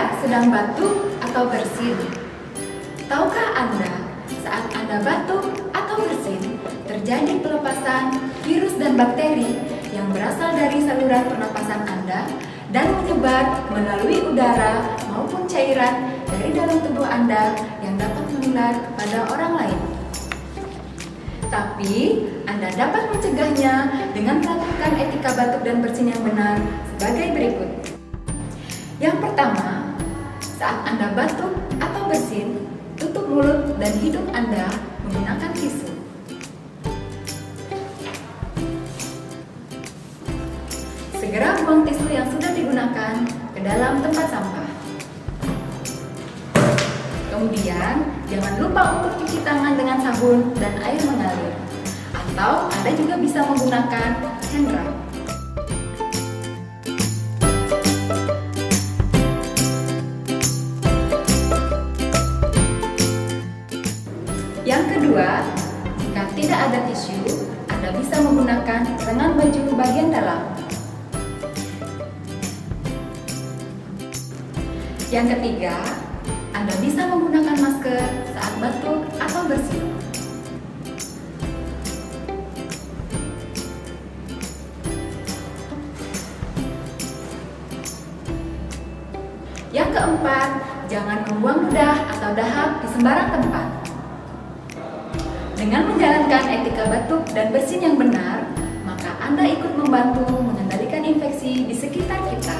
Anda sedang batuk atau bersin? Tahukah Anda, saat Anda batuk atau bersin, terjadi pelepasan virus dan bakteri yang berasal dari saluran pernapasan Anda dan menyebar melalui udara maupun cairan dari dalam tubuh Anda yang dapat menular kepada orang lain. Tapi, Anda dapat mencegahnya dengan melakukan etika batuk dan bersin yang benar sebagai berikut. Yang pertama, saat Anda batuk atau bersin, tutup mulut dan hidung Anda menggunakan tisu. Segera buang tisu yang sudah digunakan ke dalam tempat sampah. Kemudian, jangan lupa untuk cuci tangan dengan sabun dan air mengalir. Atau Anda juga bisa menggunakan hand rub. Yang kedua, jika tidak ada tisu, Anda bisa menggunakan lengan baju bagian dalam. Yang ketiga, Anda bisa menggunakan masker saat batuk atau bersin. Yang keempat, jangan membuang ludah atau dahak di sembarang tempat. Dengan menjalankan etika batuk dan bersin yang benar, maka Anda ikut membantu mengendalikan infeksi di sekitar kita.